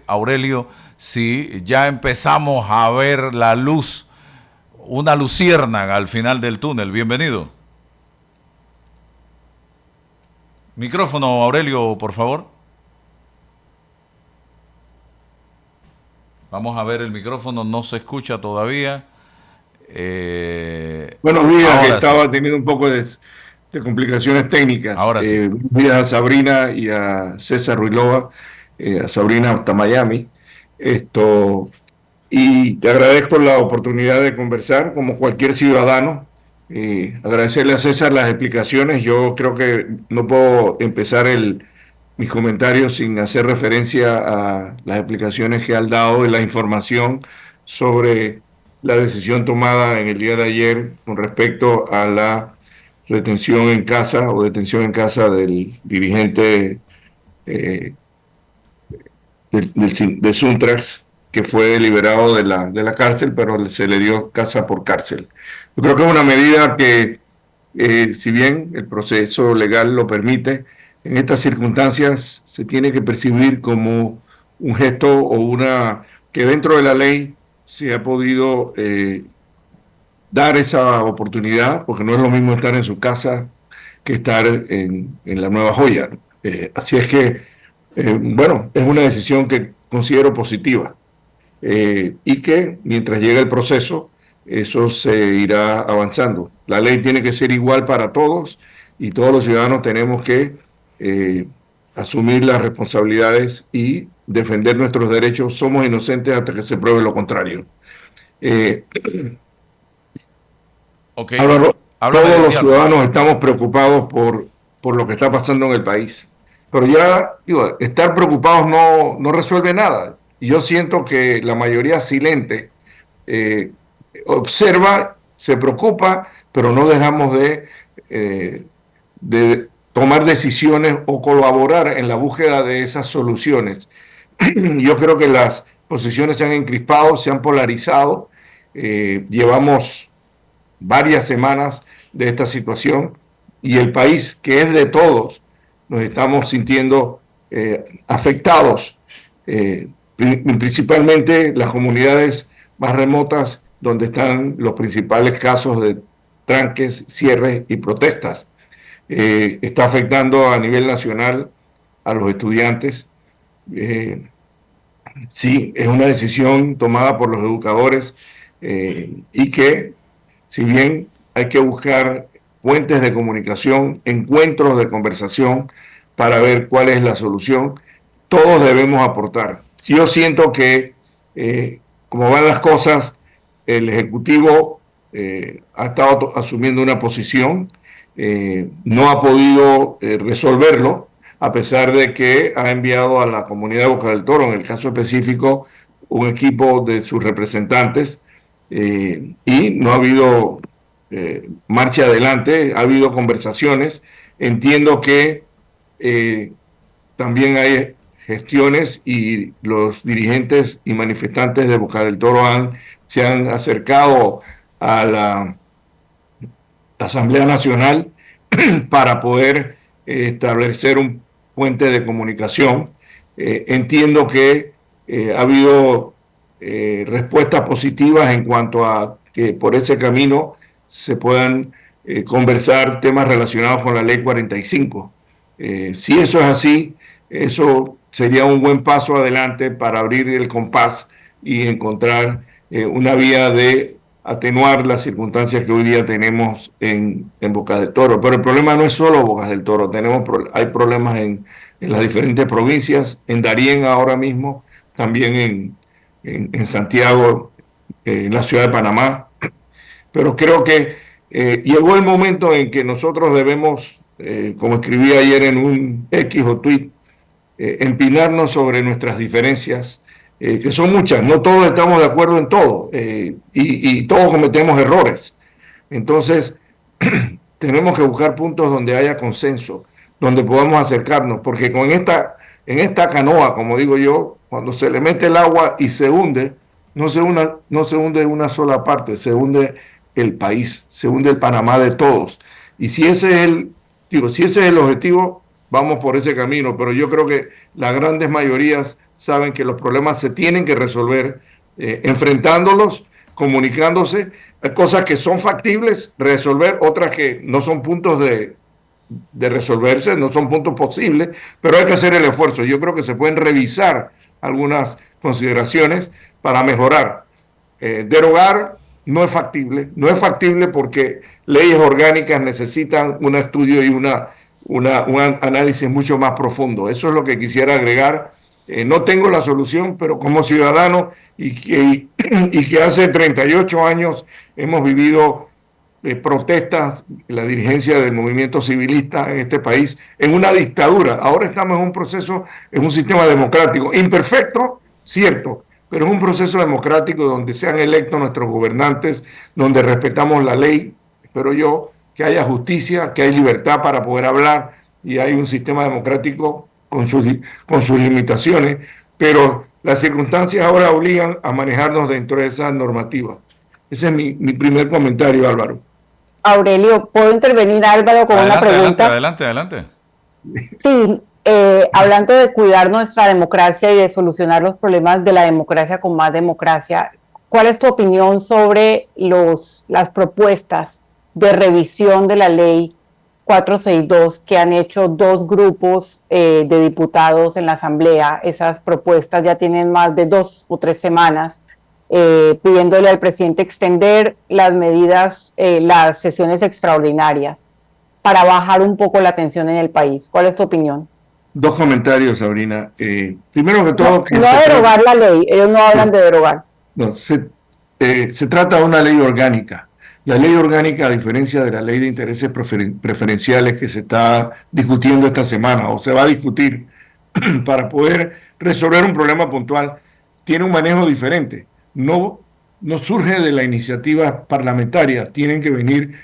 Aurelio, si ya empezamos a ver la luz, una luciérnaga al final del túnel. Bienvenido. Micrófono, Aurelio, por favor. Vamos a ver el micrófono, no se escucha todavía. Buenos días, que Ahora sí, estaba teniendo un poco de complicaciones técnicas. ahora sí. Buenos días a Sabrina y a César Ruilova, a Sabrina hasta Miami. Esto, y te agradezco la oportunidad de conversar como cualquier ciudadano. Agradecerle a César las explicaciones. Yo creo que no puedo empezar mis comentarios sin hacer referencia a las explicaciones que han dado y la información sobre la decisión tomada en el día de ayer con respecto a la retención en casa o detención en casa del dirigente eh, de Suntrax, que fue liberado de la cárcel, pero se le dio casa por cárcel. Yo creo que es una medida que, si bien el proceso legal lo permite, en estas circunstancias se tiene que percibir como un gesto o que dentro de la ley se ha podido dar esa oportunidad, porque no es lo mismo estar en su casa que estar en la Nueva Joya. Así es que, bueno, es una decisión que considero positiva, y que mientras llega el proceso, eso se irá avanzando. La ley tiene que ser igual para todos y todos los ciudadanos tenemos que asumir las responsabilidades y defender nuestros derechos. Somos inocentes hasta que se pruebe lo contrario. Eh, Ok, Álvaro, háblame todos de los ti, Álvaro. ciudadanos estamos preocupados por lo que está pasando en el país. Pero ya, digo, estar preocupados no resuelve nada. Y yo siento que la mayoría silente eh, observa, se preocupa, pero no dejamos de tomar decisiones o colaborar en la búsqueda de esas soluciones. Yo creo que las posiciones se han encrispado, se han polarizado. Llevamos varias semanas de esta situación y el país, que es de todos, nos estamos sintiendo afectados, principalmente las comunidades más remotas donde están los principales casos de tranques, cierres y protestas. Está afectando a nivel nacional a los estudiantes. Eh, sí, es una decisión tomada por los educadores, y que, si bien hay que buscar puentes de comunicación, encuentros de conversación para ver cuál es la solución, todos debemos aportar. Yo siento que, como van las cosas, el Ejecutivo ha estado asumiendo una posición, no ha podido resolverlo, a pesar de que ha enviado a la comunidad de Boca del Toro, en el caso específico, un equipo de sus representantes, y no ha habido marcha adelante, ha habido conversaciones. Entiendo que también hay gestiones y los dirigentes y manifestantes de Boca del Toro se han acercado a la Asamblea Nacional para poder establecer un puente de comunicación. Entiendo que ha habido respuestas positivas en cuanto a que por ese camino se puedan conversar temas relacionados con la ley 45. Si eso es así, eso sería un buen paso adelante para abrir el compás y encontrar una vía de atenuar las circunstancias que hoy día tenemos en Bocas del Toro. Pero el problema no es solo Bocas del Toro, hay problemas en las diferentes provincias, en Darién ahora mismo, también en Santiago, en la ciudad de Panamá. Pero creo que llegó el momento en que nosotros debemos, como escribí ayer en un X o tweet, empinarnos sobre nuestras diferencias, que son muchas. No todos estamos de acuerdo en todo, y todos cometemos errores. Entonces, tenemos que buscar puntos donde haya consenso, donde podamos acercarnos, porque en esta canoa, como digo yo, cuando se le mete el agua y se hunde, no se hunde una sola parte, se hunde el país, se hunde el Panamá de todos. Y si ese es si ese es el objetivo, vamos por ese camino, pero yo creo que las grandes mayorías saben que los problemas se tienen que resolver enfrentándolos, comunicándose. Hay cosas que son factibles resolver, otras que no son puntos de resolverse, no son puntos posibles, pero hay que hacer el esfuerzo. Yo creo que se pueden revisar algunas consideraciones para mejorar. Derogar no es factible porque leyes orgánicas necesitan un estudio y un análisis mucho más profundo. Eso es lo que quisiera agregar. No tengo la solución, pero como ciudadano y que hace 38 años hemos vivido protestas, la dirigencia del movimiento civilista en este país, en una dictadura. Ahora estamos en un proceso, en un sistema democrático, imperfecto, cierto, pero es un proceso democrático donde sean electos nuestros gobernantes, donde respetamos la ley, espero yo, que haya justicia, que hay libertad para poder hablar y hay un sistema democrático con sus limitaciones, pero las circunstancias ahora obligan a manejarnos dentro de esas normativas. Ese es mi primer comentario, Álvaro. Aurelio, ¿puedo intervenir, Álvaro, con una pregunta? Adelante. Sí, hablando de cuidar nuestra democracia y de solucionar los problemas de la democracia con más democracia, ¿cuál es tu opinión sobre las propuestas de revisión de la ley 462 que han hecho dos grupos de diputados en la Asamblea? Esas propuestas ya tienen más de 2 o 3 semanas. Pidiéndole al presidente extender las medidas, las sesiones extraordinarias para bajar un poco la tensión en el país. ¿Cuál es tu opinión? Dos comentarios, Sabrina. Primero que todo... No derogar la ley, ellos no hablan de derogar. No, se trata de una ley orgánica. La ley orgánica, a diferencia de la ley de intereses preferenciales que se está discutiendo esta semana o se va a discutir para poder resolver un problema puntual, tiene un manejo diferente. No surge de la iniciativa parlamentaria, tienen que venir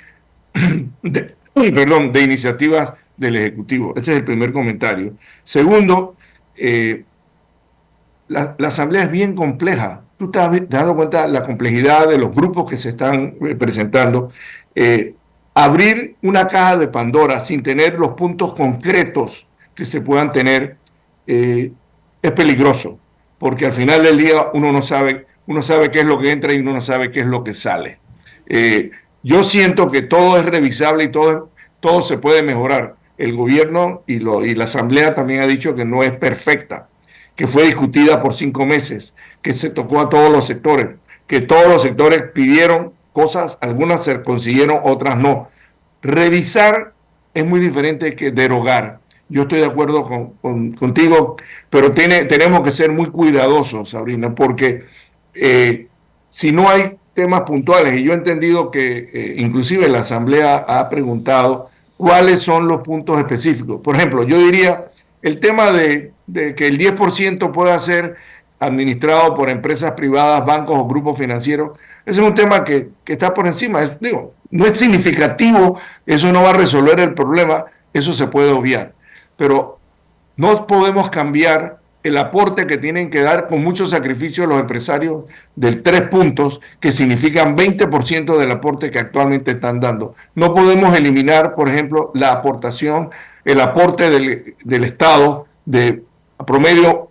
de iniciativas del Ejecutivo. Ese es el primer comentario. Segundo, la Asamblea es bien compleja. Tú te has dado cuenta de la complejidad de los grupos que se están presentando. Abrir una caja de Pandora sin tener los puntos concretos que se puedan tener es peligroso, porque al final del día uno sabe qué es lo que entra y uno no sabe qué es lo que sale. Yo siento que todo es revisable y todo se puede mejorar. El gobierno y la Asamblea también ha dicho que no es perfecta, que fue discutida por 5 meses, que se tocó a todos los sectores, que todos los sectores pidieron cosas, algunas se consiguieron, otras no. Revisar es muy diferente que derogar. Yo estoy de acuerdo contigo, pero tenemos que ser muy cuidadosos, Sabrina, porque si no hay temas puntuales, y yo he entendido que inclusive la Asamblea ha preguntado cuáles son los puntos específicos. Por ejemplo, yo diría el tema de que el 10% pueda ser administrado por empresas privadas, bancos o grupos financieros, ese es un tema que está por encima. No es significativo, eso no va a resolver el problema, eso se puede obviar. Pero no podemos cambiar el aporte que tienen que dar con mucho sacrificio los empresarios del 3 puntos, que significan 20% del aporte que actualmente están dando. No podemos eliminar, por ejemplo, la aportación, el aporte del Estado de a promedio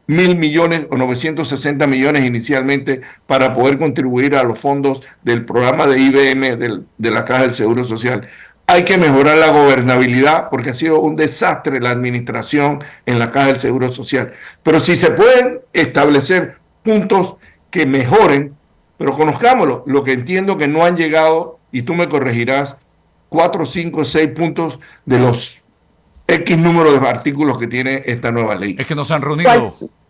1.000 millones o 960 millones inicialmente para poder contribuir a los fondos del programa de IBM de la Caja del Seguro Social. Hay que mejorar la gobernabilidad porque ha sido un desastre la administración en la Caja del Seguro Social. Pero si se pueden establecer puntos que mejoren, pero conozcámoslo, lo que entiendo que no han llegado, y tú me corregirás, 4, 5, 6 puntos de los X número de artículos que tiene esta nueva ley. Es que no se han reunido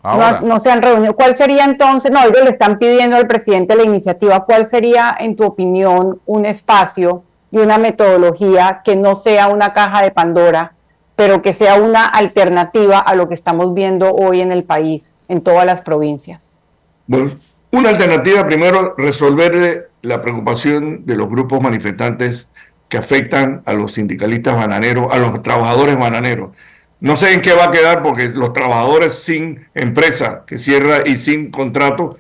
ahora. No se han reunido. ¿Cuál sería entonces? No, ellos le están pidiendo al presidente la iniciativa. ¿Cuál sería, en tu opinión, un espacio y una metodología que no sea una caja de Pandora, pero que sea una alternativa a lo que estamos viendo hoy en el país, en todas las provincias? Bueno, una alternativa, primero, resolver la preocupación de los grupos manifestantes que afectan a los sindicalistas bananeros, a los trabajadores bananeros. No sé en qué va a quedar porque los trabajadores sin empresa que cierra y sin contrato,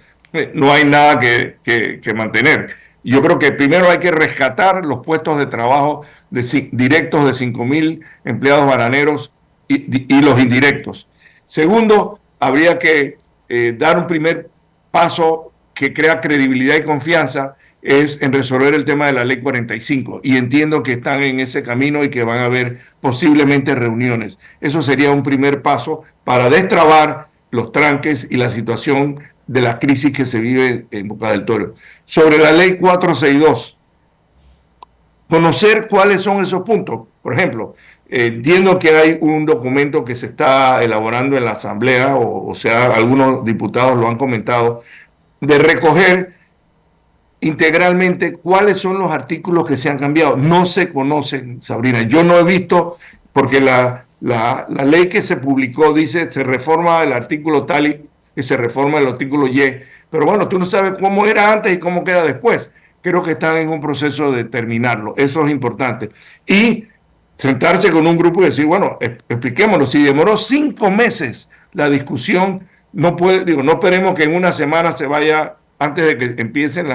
no hay nada que mantener. Yo creo que primero hay que rescatar los puestos de trabajo directos de 5.000 empleados bananeros y los indirectos. Segundo, habría que dar un primer paso que crea credibilidad y confianza, es en resolver el tema de la ley 45, y entiendo que están en ese camino y que van a haber posiblemente reuniones. Eso sería un primer paso para destrabar los tranques y la situación de la crisis que se vive en Boca del Toro. Sobre la ley 462, conocer cuáles son esos puntos. Por ejemplo, entiendo que hay un documento que se está elaborando en la Asamblea, o sea, algunos diputados lo han comentado, de recoger integralmente cuáles son los artículos que se han cambiado. No se conocen, Sabrina. Yo no he visto, porque la ley que se publicó dice se reforma el artículo tal y se reforma el artículo Y. Pero bueno, tú no sabes cómo era antes y cómo queda después. Creo que están en un proceso de terminarlo. Eso es importante. Y sentarse con un grupo y decir, bueno, expliquémoslo. Si demoró 5 meses la discusión, no esperemos que en una semana se vaya, antes de que empiecen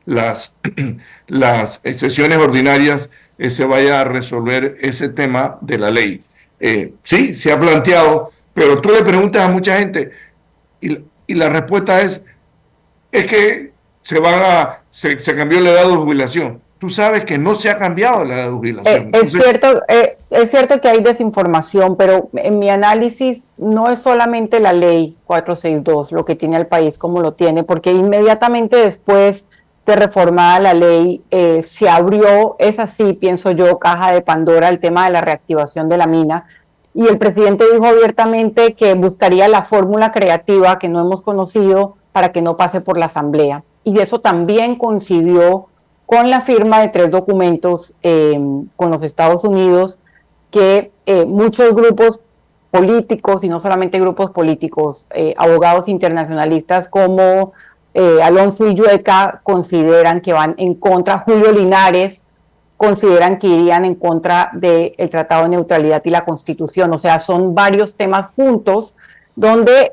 las sesiones ordinarias, se vaya a resolver ese tema de la ley. Sí, se ha planteado, pero tú le preguntas a mucha gente y la respuesta es que se cambió la edad de jubilación. Tú sabes que no se ha cambiado la edad de jubilación. Es cierto que hay desinformación, pero en mi análisis no es solamente la ley 462 lo que tiene al país como lo tiene, porque inmediatamente después de reformada la ley se abrió, es así, pienso yo, caja de Pandora, el tema de la reactivación de la mina, y el presidente dijo abiertamente que buscaría la fórmula creativa que no hemos conocido para que no pase por la Asamblea. Y eso también coincidió con la firma de 3 documentos con los Estados Unidos que muchos grupos políticos, y no solamente grupos políticos, abogados internacionalistas como Alonso Illueca consideran que van en contra, Julio Linares consideran que irían en contra del Tratado de Neutralidad y la Constitución. O sea, son varios temas juntos donde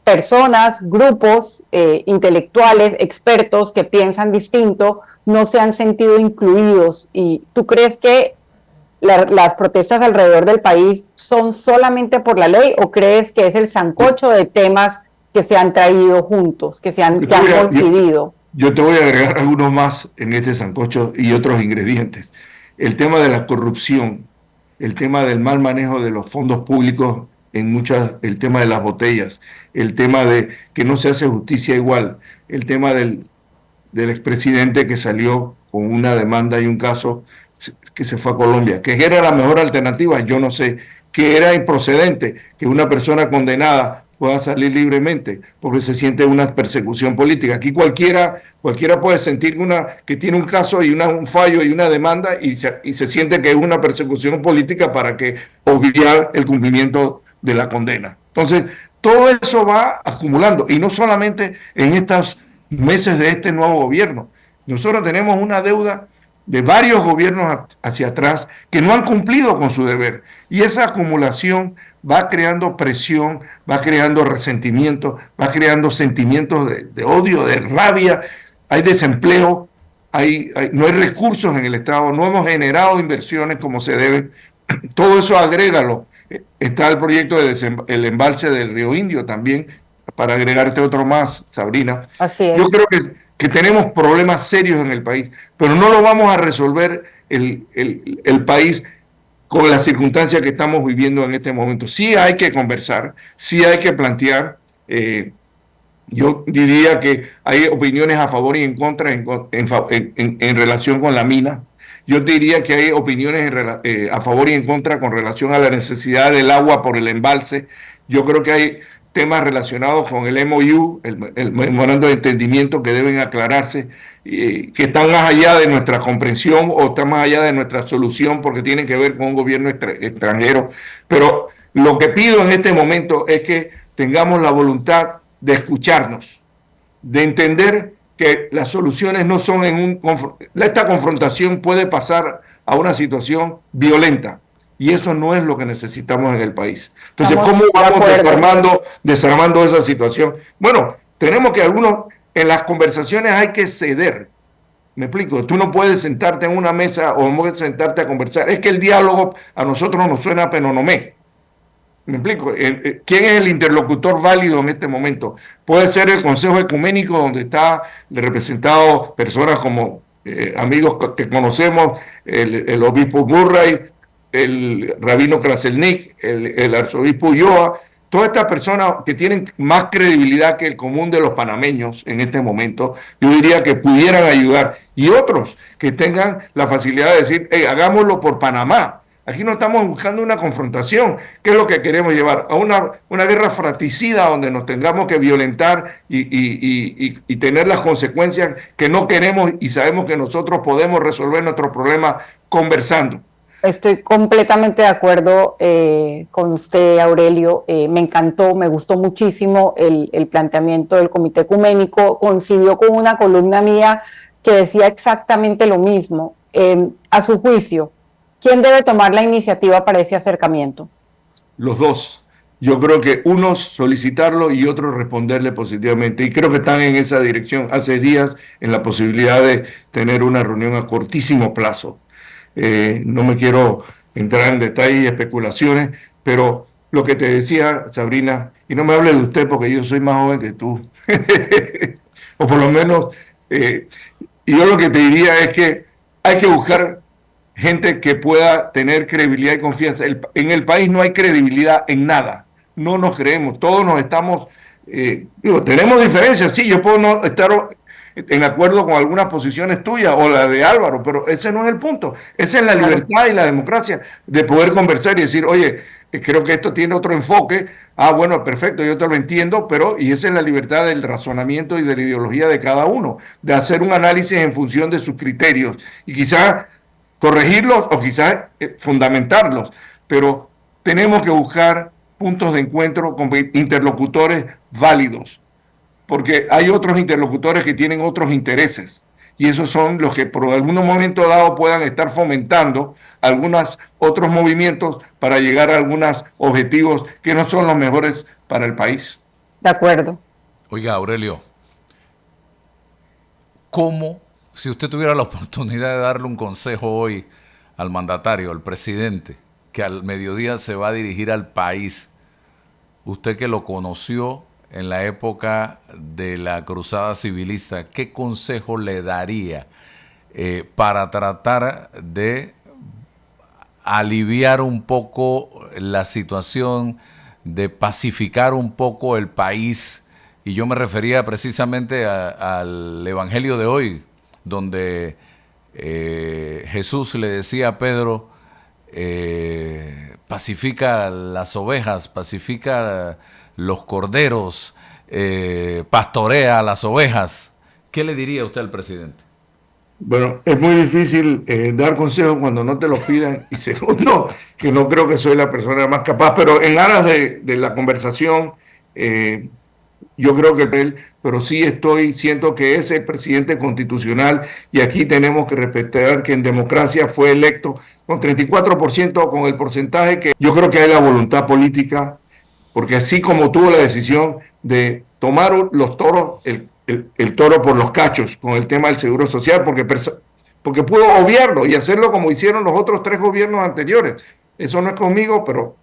personas, grupos intelectuales, expertos que piensan distinto, no se han sentido incluidos. ¿Y tú crees que las protestas alrededor del país son solamente por la ley o crees que es el sancocho de temas que se han traído juntos, que han coincidido? Yo te voy a agregar algunos más en este sancocho y otros ingredientes. El tema de la corrupción, el tema del mal manejo de los fondos públicos, el tema de las botellas, el tema de que no se hace justicia igual, el tema del expresidente que salió con una demanda y un caso que se fue a Colombia, que era la mejor alternativa, yo no sé, que era improcedente que una persona condenada pueda salir libremente porque se siente una persecución política. Aquí cualquiera puede sentir que tiene un caso y un fallo y una demanda y se siente que es una persecución política para que obviar el cumplimiento de la condena. Entonces, todo eso va acumulando, y no solamente en estos meses de este nuevo gobierno. Nosotros tenemos una deuda de varios gobiernos hacia atrás que no han cumplido con su deber, y esa acumulación va creando presión, va creando resentimiento, va creando sentimientos de odio, de rabia. Hay desempleo, no hay recursos en el Estado, no hemos generado inversiones como se deben. Todo eso agrégalo. Está el proyecto del embalse del Río Indio también, para agregarte otro más, Sabrina. Así es. Yo creo que tenemos problemas serios en el país, pero no lo vamos a resolver el país con las circunstancias que estamos viviendo en este momento. Sí hay que conversar, sí hay que plantear. Yo diría que hay opiniones a favor y en contra en relación con la mina. Yo diría que hay opiniones a favor y en contra con relación a la necesidad del agua por el embalse. Yo creo que hay temas relacionados con el MOU, el memorando de entendimiento, que deben aclararse, que están más allá de nuestra comprensión o están más allá de nuestra solución porque tienen que ver con un gobierno extranjero. Pero lo que pido en este momento es que tengamos la voluntad de escucharnos, de entender que las soluciones no son esta confrontación puede pasar a una situación violenta, y eso no es lo que necesitamos en el país. Entonces, ¿cómo vamos desarmando esa situación? Bueno, tenemos que en las conversaciones hay que ceder. Me explico, tú no puedes sentarte en una mesa o no puedes sentarte a conversar. Es que el diálogo a nosotros nos suena a penonomé. ¿Me explico? ¿Quién es el interlocutor válido en este momento? Puede ser el Consejo Ecuménico, donde está representado personas como amigos que conocemos, el obispo Murray, el rabino Kraselnik, el arzobispo Ulloa, todas estas personas que tienen más credibilidad que el común de los panameños en este momento, yo diría que pudieran ayudar. Y otros que tengan la facilidad de decir, hey, hagámoslo por Panamá. Aquí no estamos buscando una confrontación. ¿Qué es lo que queremos llevar? A una guerra fratricida donde nos tengamos que violentar y tener las consecuencias que no queremos y sabemos que nosotros podemos resolver nuestros problemas conversando. Estoy completamente de acuerdo con usted, Aurelio. Me encantó, me gustó muchísimo el planteamiento del Comité Ecuménico. Coincidió con una columna mía que decía exactamente lo mismo. A su juicio, ¿quién debe tomar la iniciativa para ese acercamiento? Los dos. Yo creo que unos solicitarlo y otros responderle positivamente. Y creo que están en esa dirección hace días en la posibilidad de tener una reunión a cortísimo plazo. No me quiero entrar en detalles y especulaciones, pero lo que te decía, Sabrina, y no me hables de usted porque yo soy más joven que tú, o por lo menos, y yo lo que te diría es que hay que buscar gente que pueda tener credibilidad y confianza. En el país no hay credibilidad en nada, no nos creemos, todos nos estamos, tenemos diferencias, sí, yo puedo no estar en acuerdo con algunas posiciones tuyas o la de Álvaro, pero ese no es el punto. Esa es la libertad y la democracia de poder conversar y decir, oye, creo que esto tiene otro enfoque. Ah, bueno, perfecto, yo te lo entiendo, pero y esa es la libertad del razonamiento y de la ideología de cada uno, de hacer un análisis en función de sus criterios y quizás corregirlos o quizás fundamentarlos, pero tenemos que buscar puntos de encuentro con interlocutores válidos, porque hay otros interlocutores que tienen otros intereses y esos son los que por algún momento dado puedan estar fomentando algunos otros movimientos para llegar a algunos objetivos que no son los mejores para el país. De acuerdo. Oiga, Aurelio, ¿cómo, si usted tuviera la oportunidad de darle un consejo hoy al mandatario, al presidente, que al mediodía se va a dirigir al país, usted que lo conoció en la época de la cruzada civilista, ¿qué consejo le daría para tratar de aliviar un poco la situación, de pacificar un poco el país? Y yo me refería precisamente al Evangelio de hoy, donde Jesús le decía a Pedro, pacifica las ovejas, pacifica los corderos, pastorea a las ovejas. ¿Qué le diría usted al presidente? Bueno, es muy difícil dar consejos cuando no te los pidan y segundo, que no creo que soy la persona más capaz, pero en aras de la conversación, yo creo que él, pero sí siento que es el presidente constitucional y aquí tenemos que respetar que en democracia fue electo con 34%, con el porcentaje que yo creo que hay la voluntad política, porque así como tuvo la decisión de tomar los toros, el toro por los cachos con el tema del seguro social, porque pudo obviarlo y hacerlo como hicieron los otros 3 gobiernos anteriores. Eso no es conmigo, pero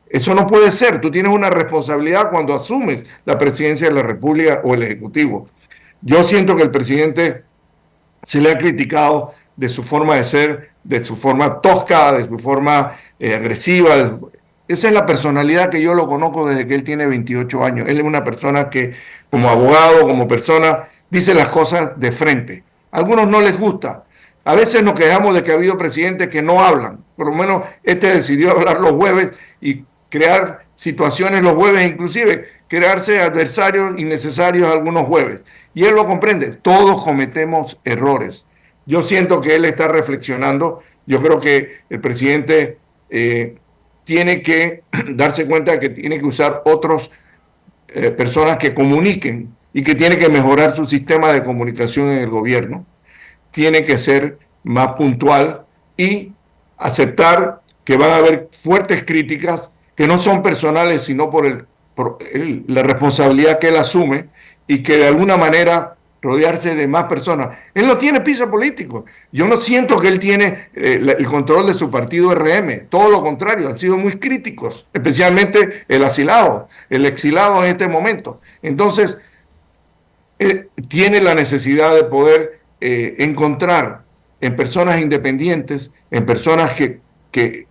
eso no puede ser. Tú tienes una responsabilidad cuando asumes la presidencia de la República o el Ejecutivo. Yo siento que el presidente se le ha criticado de su forma de ser, de su forma tosca, de su forma agresiva. Esa es la personalidad que yo lo conozco desde que él tiene 28 años. Él es una persona que, como abogado, como persona, dice las cosas de frente. A algunos no les gusta. A veces nos quejamos de que ha habido presidentes que no hablan. Por lo menos este decidió hablar los jueves y crear situaciones los jueves, inclusive crearse adversarios innecesarios algunos jueves. Y él lo comprende. Todos cometemos errores. Yo siento que él está reflexionando. Yo creo que el presidente tiene que darse cuenta de que tiene que usar otras personas que comuniquen y que tiene que mejorar su sistema de comunicación en el gobierno. Tiene que ser más puntual y aceptar que van a haber fuertes críticas que no son personales, sino por la responsabilidad que él asume y que de alguna manera rodearse de más personas. Él no tiene piso político. Yo no siento que él tiene el control de su partido RM. Todo lo contrario, han sido muy críticos, especialmente el exilado en este momento. Entonces, tiene la necesidad de poder encontrar en personas independientes, en personas que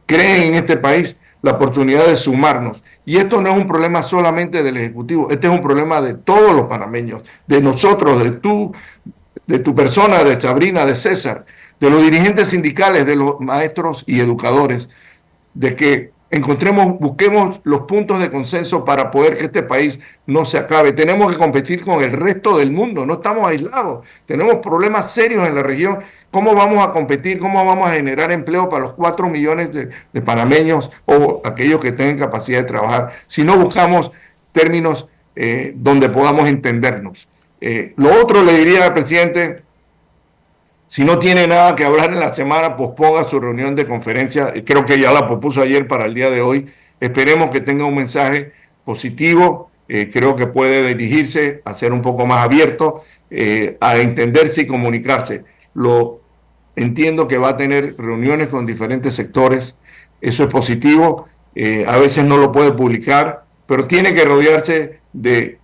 creen en este país, la oportunidad de sumarnos. Y esto no es un problema solamente del Ejecutivo, este es un problema de todos los panameños, de nosotros, de tu persona, de Sabrina, de César, de los dirigentes sindicales, de los maestros y educadores, de que busquemos los puntos de consenso para poder que este país no se acabe. Tenemos que competir con el resto del mundo, no estamos aislados, tenemos problemas serios en la región. ¿Cómo vamos a competir? ¿Cómo vamos a generar empleo para los 4 millones de panameños o aquellos que tengan capacidad de trabajar si no buscamos términos donde podamos entendernos? Lo otro le diría al presidente, si no tiene nada que hablar en la semana, posponga su reunión de conferencia. Creo que ya la propuso ayer para el día de hoy. Esperemos que tenga un mensaje positivo. Creo que puede dirigirse a ser un poco más abierto, a entenderse y comunicarse. Entiendo que va a tener reuniones con diferentes sectores. Eso es positivo. A veces no lo puede publicar, pero tiene que rodearse de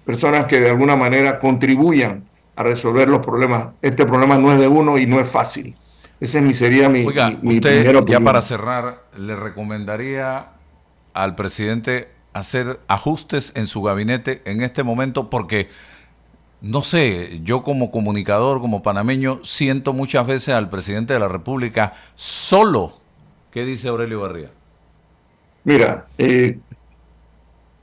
personas que de alguna manera contribuyan a resolver los problemas. Este problema no es de uno y no es fácil. Ese sería mi Oiga, mi usted, primera opinión. ya para cerrar, ¿le recomendaría al presidente hacer ajustes en su gabinete en este momento? Porque, no sé, yo como comunicador, como panameño, siento muchas veces al presidente de la República solo. ¿Qué dice Aurelio Barría? Mira,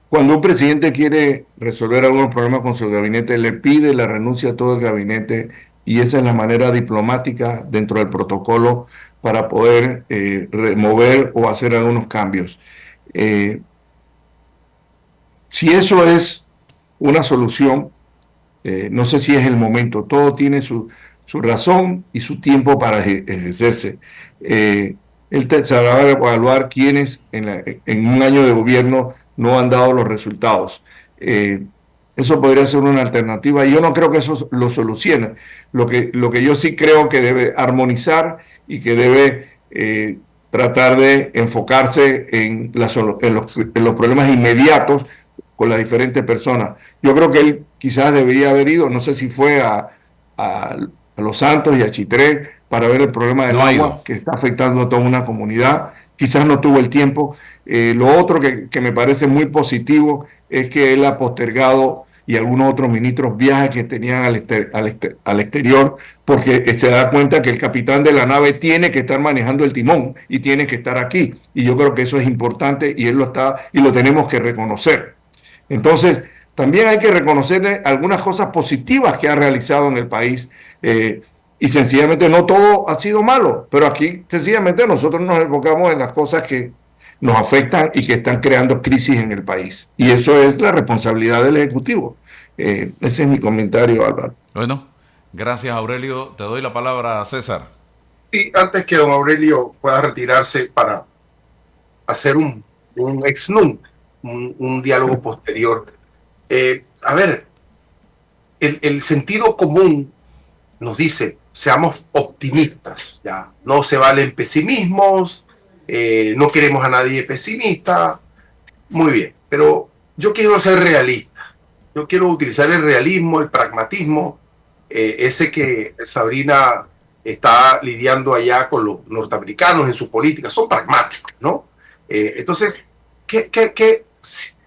cuando un presidente quiere resolver algunos problemas con su gabinete, le pide la renuncia a todo el gabinete y esa es la manera diplomática dentro del protocolo para poder remover o hacer algunos cambios. Si eso es una solución, no sé si es el momento. Todo tiene su razón y su tiempo para ejercerse. Él sabrá evaluar quiénes en un año de gobierno no han dado los resultados. Eso podría ser una alternativa. Yo no creo que eso lo solucione. Lo que yo sí creo que debe armonizar y que debe tratar de enfocarse en los problemas inmediatos con las diferentes personas. Yo creo que él quizás debería haber ido, no sé si fue a Los Santos y a Chitré para ver el problema del agua que está afectando a toda una comunidad. Quizás no tuvo el tiempo. Lo otro que me parece muy positivo es que él ha postergado y algunos otros ministros viajes que tenían al exterior porque se da cuenta que el capitán de la nave tiene que estar manejando el timón y tiene que estar aquí. Y yo creo que eso es importante y él lo está y lo tenemos que reconocer. Entonces, también hay que reconocerle algunas cosas positivas que ha realizado en el país y sencillamente no todo ha sido malo, pero aquí sencillamente nosotros nos enfocamos en las cosas que nos afectan y que están creando crisis en el país. Y eso es la responsabilidad del Ejecutivo. Ese es mi comentario, Álvaro. Bueno, gracias Aurelio. Te doy la palabra a César. Sí, antes que don Aurelio pueda retirarse para hacer un ex nunc, un diálogo posterior. A ver, el sentido común nos dice, seamos optimistas, ya no se valen pesimismos, no queremos a nadie pesimista, muy bien, pero yo quiero ser realista, yo quiero utilizar el realismo, el pragmatismo, ese que Sabrina está lidiando allá con los norteamericanos en su política, son pragmáticos, ¿no? Entonces, ¿qué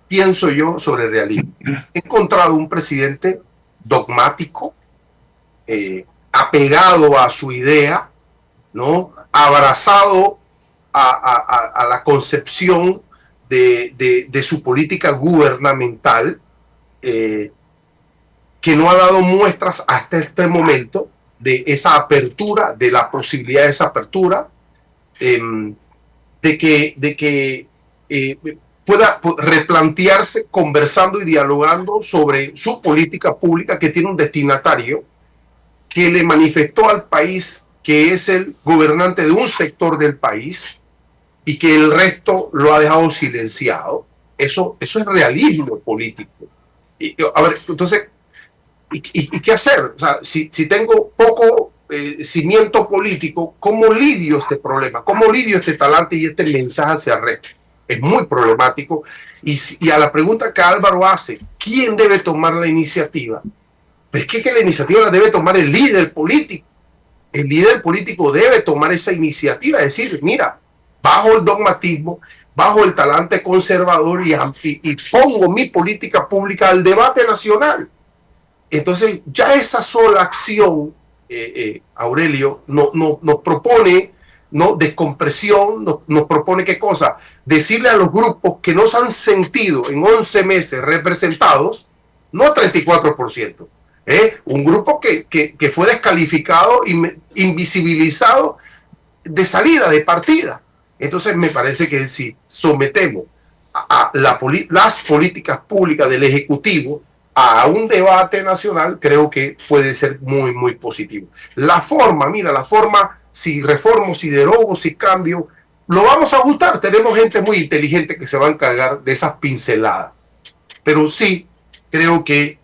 pienso yo sobre el realismo? He encontrado un presidente dogmático, apegado a su idea, ¿no? Abrazado a la concepción de su política gubernamental, que no ha dado muestras hasta este momento de esa apertura, de la posibilidad de esa apertura, de que pueda replantearse conversando y dialogando sobre su política pública, que tiene un destinatario que le manifestó al país que es el gobernante de un sector del país y que el resto lo ha dejado silenciado. Eso es realismo político. A ver, entonces, ¿Y qué hacer? O sea, si tengo poco cimiento político, ¿cómo lidio este problema? ¿Cómo lidio este talante y este mensaje hacia el resto? Es muy problemático. Y a la pregunta que Álvaro hace, ¿quién debe tomar la iniciativa? Pero es que la iniciativa la debe tomar el líder político. El líder político debe tomar esa iniciativa, decir, mira, bajo el dogmatismo, bajo el talante conservador y pongo mi política pública al debate nacional. Entonces, ya esa sola acción, Aurelio, nos propone descompresión, nos propone qué cosa, decirle a los grupos que no se han sentido en 11 meses representados, no 34%, un grupo que fue descalificado, invisibilizado de salida, de partida. Entonces me parece que si sometemos a las políticas públicas del Ejecutivo a un debate nacional, creo que puede ser muy, muy positivo. La forma, si reformo, si derogo, si cambio, lo vamos a ajustar. Tenemos gente muy inteligente que se va a encargar de esas pinceladas. Pero sí, creo que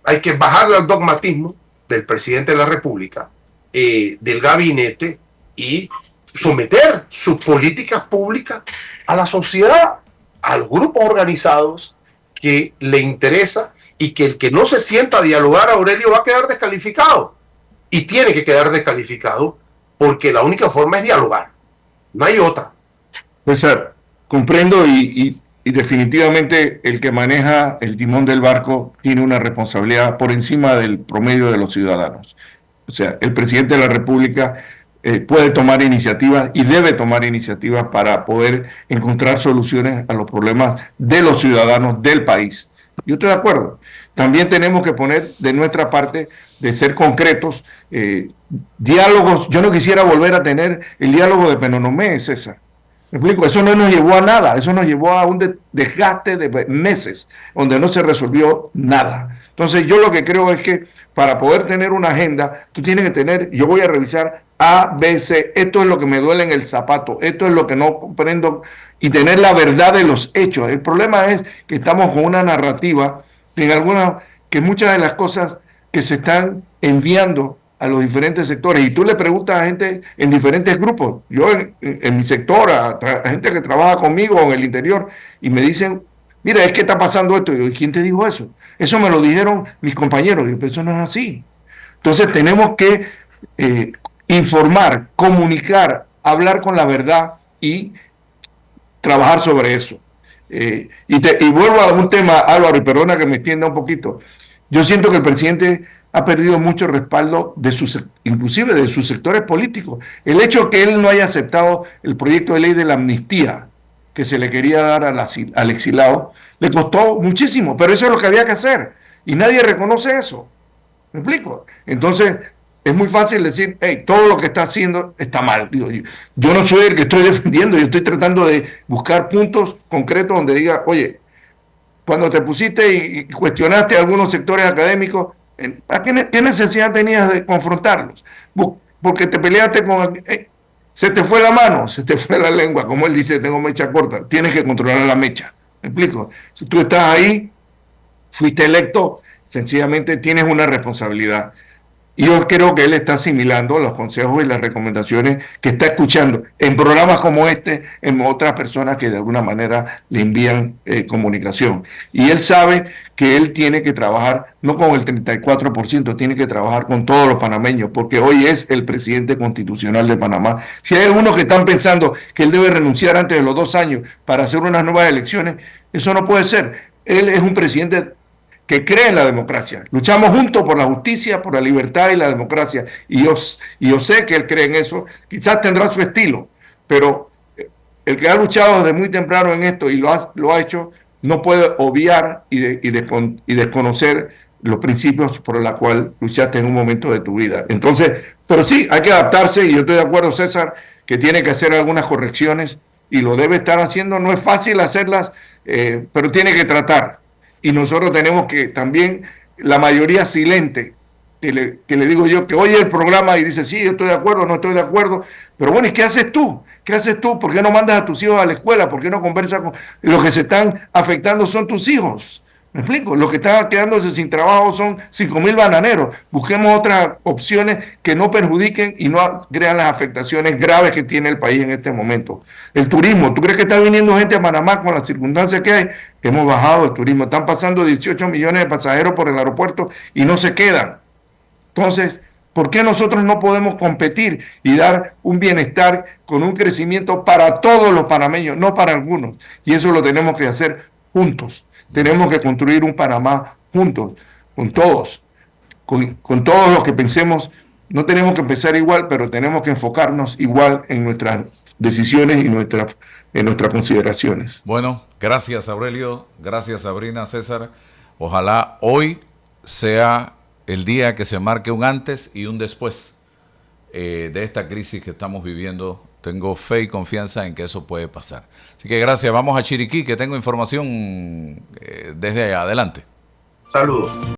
hay que bajarle al dogmatismo del presidente de la República, del gabinete, y someter sus políticas públicas a la sociedad, a los grupos organizados que le interesa, y que el que no se sienta a dialogar, Aurelio, va a quedar descalificado. Y tiene que quedar descalificado porque la única forma es dialogar. No hay otra. César, comprendo y definitivamente el que maneja el timón del barco tiene una responsabilidad por encima del promedio de los ciudadanos. O sea, el presidente de la República puede tomar iniciativas y debe tomar iniciativas para poder encontrar soluciones a los problemas de los ciudadanos del país. Yo estoy de acuerdo. También tenemos que poner de nuestra parte de ser concretos, diálogos. Yo no quisiera volver a tener el diálogo de Penonomé, César. ¿Me explico? Eso no nos llevó a nada, eso nos llevó a un desgaste de meses, donde no se resolvió nada. Entonces yo lo que creo es que para poder tener una agenda, tú tienes que tener, yo voy a revisar A, B, C, esto es lo que me duele en el zapato, esto es lo que no comprendo, y tener la verdad de los hechos. El problema es que estamos con una narrativa que muchas de las cosas que se están enviando a los diferentes sectores, y tú le preguntas a gente en diferentes grupos, yo en mi sector, a gente que trabaja conmigo en el interior, y me dicen, mira, es que está pasando esto. Y yo, ¿quién te dijo eso? Eso me lo dijeron mis compañeros. Y yo, pero eso no es así. Entonces tenemos que informar, comunicar, hablar con la verdad y trabajar sobre eso. Y vuelvo a un tema, Álvaro, y perdona que me extienda un poquito. Yo siento que el presidente ha perdido mucho respaldo inclusive de sus sectores políticos. El hecho que él no haya aceptado el proyecto de ley de la amnistía que se le quería dar al exilado, le costó muchísimo, pero eso es lo que había que hacer, y nadie reconoce eso. ¿Me explico? Entonces, es muy fácil decir, hey, todo lo que está haciendo está mal. Digo, yo no soy el que estoy defendiendo, yo estoy tratando de buscar puntos concretos donde diga, oye, cuando te pusiste y cuestionaste a algunos sectores académicos, ¿qué necesidad tenías de confrontarlos? Porque te peleaste con... se te fue la mano, se te fue la lengua, como él dice, tengo mecha corta, tienes que controlar la mecha. ¿Me explico? Si tú estás ahí, fuiste electo, sencillamente tienes una responsabilidad. Y yo creo que él está asimilando los consejos y las recomendaciones que está escuchando en programas como este, en otras personas que de alguna manera le envían comunicación. Y él sabe que él tiene que trabajar, no con el 34%, tiene que trabajar con todos los panameños, porque hoy es el presidente constitucional de Panamá. Si hay algunos que están pensando que él debe renunciar antes de los 2 años para hacer unas nuevas elecciones, eso no puede ser. Él es un presidente que cree en la democracia. Luchamos juntos por la justicia, por la libertad y la democracia. Y yo sé que él cree en eso. Quizás tendrá su estilo, pero el que ha luchado desde muy temprano en esto y lo ha hecho, no puede obviar y desconocer los principios por los cuales luchaste en un momento de tu vida. Entonces, pero sí, hay que adaptarse, y yo estoy de acuerdo, César, que tiene que hacer algunas correcciones y lo debe estar haciendo. No es fácil hacerlas, pero tiene que tratar. Y nosotros tenemos que también, la mayoría silente, que le digo yo, que oye el programa y dice, sí, yo estoy de acuerdo, no estoy de acuerdo, pero bueno, ¿y qué haces tú? ¿Qué haces tú? ¿Por qué no mandas a tus hijos a la escuela? ¿Por qué no conversas con los que se están afectando? Son tus hijos. ¿Me explico? Los que están quedándose sin trabajo son 5.000 bananeros. Busquemos otras opciones que no perjudiquen y no crean las afectaciones graves que tiene el país en este momento. El turismo, ¿tú crees que está viniendo gente a Panamá con las circunstancias que hay? Hemos bajado el turismo. Están pasando 18 millones de pasajeros por el aeropuerto y no se quedan. Entonces, ¿por qué nosotros no podemos competir y dar un bienestar con un crecimiento para todos los panameños, no para algunos? Y eso lo tenemos que hacer juntos. Tenemos que construir un Panamá juntos, con todos, con todos los que pensemos. No tenemos que pensar igual, pero tenemos que enfocarnos igual en nuestras decisiones y en nuestras consideraciones. Bueno, gracias Aurelio, gracias Sabrina, César. Ojalá hoy sea el día que se marque un antes y un después de esta crisis que estamos viviendo. Tengo fe y confianza en que eso puede pasar. Así que gracias. Vamos a Chiriquí, que tengo información desde allá. Adelante. Saludos.